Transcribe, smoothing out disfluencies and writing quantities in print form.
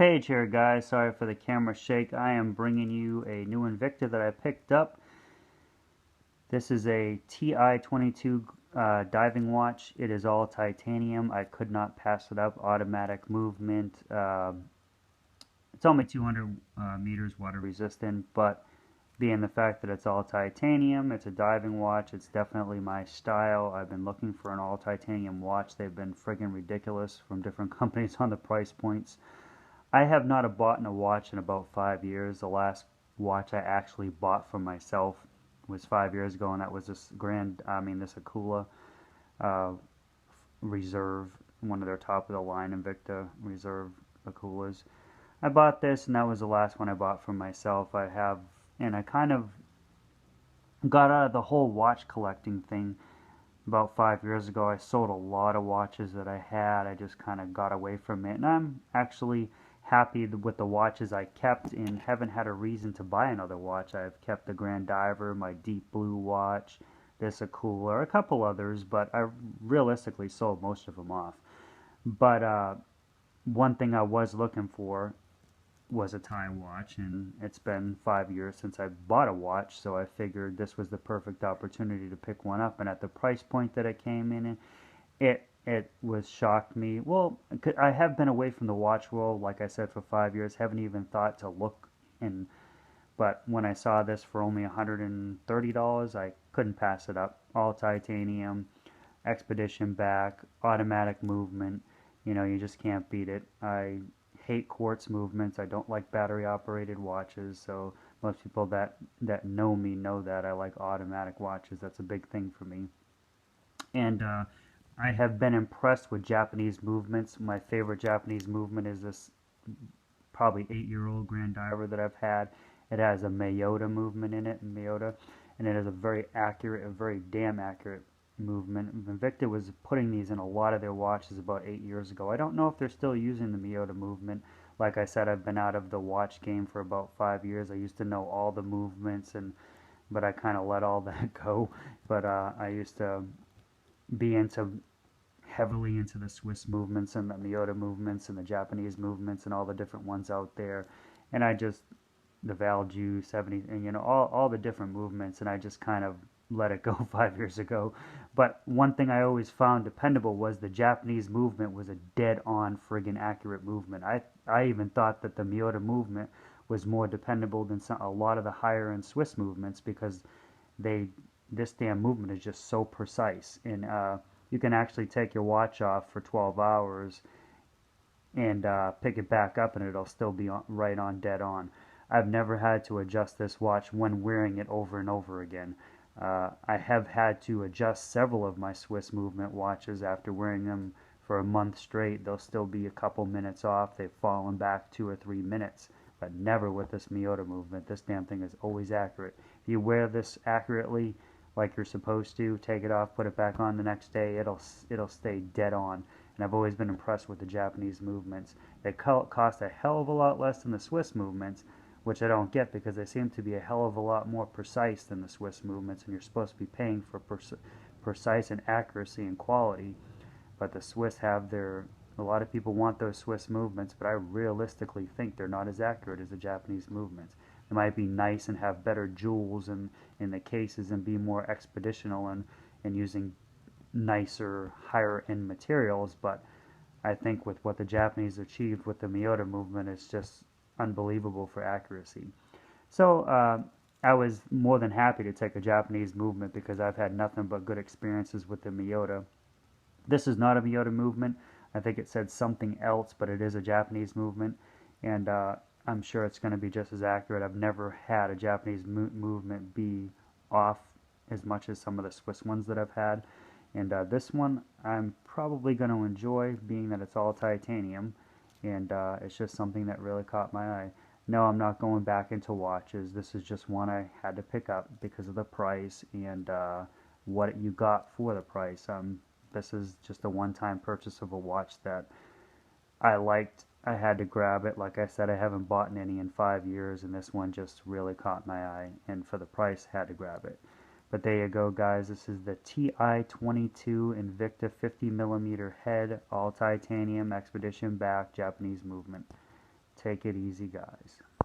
Page here, guys. Sorry for the camera shake. I am bringing you a new Invicta that I picked up. This is a TI-22 diving watch. It is all titanium. I could not pass it up. Automatic movement. It's only 200 meters water resistant, but being the fact that it's all titanium, it's a diving watch, it's definitely my style. I've been looking for an all titanium watch. They've been friggin' ridiculous from different companies on the price points. I have not bought a watch in about 5 years. The last watch I actually bought for myself was 5 years ago, and that was this this Akula uh, Reserve, one of their top of the line Invicta Reserve Akulas. I bought this, and that was the last one I bought for myself. And I kind of got out of the whole watch collecting thing about 5 years ago. I sold a lot of watches that I had. I just kind of got away from it, and I'm actually happy with the watches I kept and haven't had a reason to buy another watch. I've kept the Grand Diver, my Deep Blue watch, this Akula, a couple others, but I realistically sold most of them off. But one thing I was looking for was a time watch, and it's been 5 years since I bought a watch, so I figured this was the perfect opportunity to pick one up. And at the price point that it came in, it was shocked me. Well, I have been away from the watch world, like I said, for 5 years. Haven't even thought to look in. But when I saw this for only $130, I couldn't pass it up. All titanium, expedition back, automatic movement. You know, you just can't beat it. I hate quartz movements. I don't like battery operated watches. So most people that know me know that I like automatic watches. That's a big thing for me. And I have been impressed with Japanese movements. My favorite Japanese movement is this probably 8-year-old Grand Diver that I've had. It has a Miyota movement in it, and it is a very accurate, a very damn accurate movement. Invicta was putting these in a lot of their watches about 8 years ago. I don't know if they're still using the Miyota movement. Like I said, I've been out of the watch game for about 5 years. I used to know all the movements, but I kind of let all that go. But I used to be heavily into the Swiss movements and the Miyota movements and the Japanese movements and all the different ones out there. And the Valju 70, and all the different movements, and I just kind of let it go 5 years ago. But one thing I always found dependable was the Japanese movement was a dead-on friggin' accurate movement. I even thought that the Miyota movement was more dependable than a lot of the higher-end Swiss movements, because this damn movement is just so precise. And you can actually take your watch off for 12 hours and pick it back up, and it'll still be right on, dead on. I've never had to adjust this watch when wearing it over and over again. I have had to adjust several of my Swiss movement watches after wearing them for a month straight. They'll still be a couple minutes off. They've fallen back 2 or 3 minutes, but never with this Miyota movement. This damn thing is always accurate. If you wear this accurately, like you're supposed to, take it off, put it back on the next day, it'll stay dead on. And I've always been impressed with the Japanese movements. They cost a hell of a lot less than the Swiss movements, which I don't get, because they seem to be a hell of a lot more precise than the Swiss movements, and you're supposed to be paying for precise and accuracy and quality. But the Swiss a lot of people want those Swiss movements, but I realistically think they're not as accurate as the Japanese movements. They might be nice and have better jewels in the cases and be more expeditional and using nicer, higher end materials, but I think with what the Japanese achieved with the Miyota movement, it's just unbelievable for accuracy. So I was more than happy to take a Japanese movement, because I've had nothing but good experiences with the Miyota. This is not a Miyota movement. I think it said something else, but it is a Japanese movement, and I'm sure it's going to be just as accurate. I've never had a Japanese movement be off as much as some of the Swiss ones that I've had. And this one I'm probably going to enjoy, being that it's all titanium, and it's just something that really caught my eye. No, I'm not going back into watches. This is just one I had to pick up because of the price and what you got for the price. This is just a one-time purchase of a watch that I liked. I had to grab it. Like I said, I haven't bought any in 5 years, and this one just really caught my eye, and for the price, had to grab it. But there you go, guys. This is the TI-22 Invicta 50mm head, all titanium, expedition back, Japanese movement. Take it easy, guys.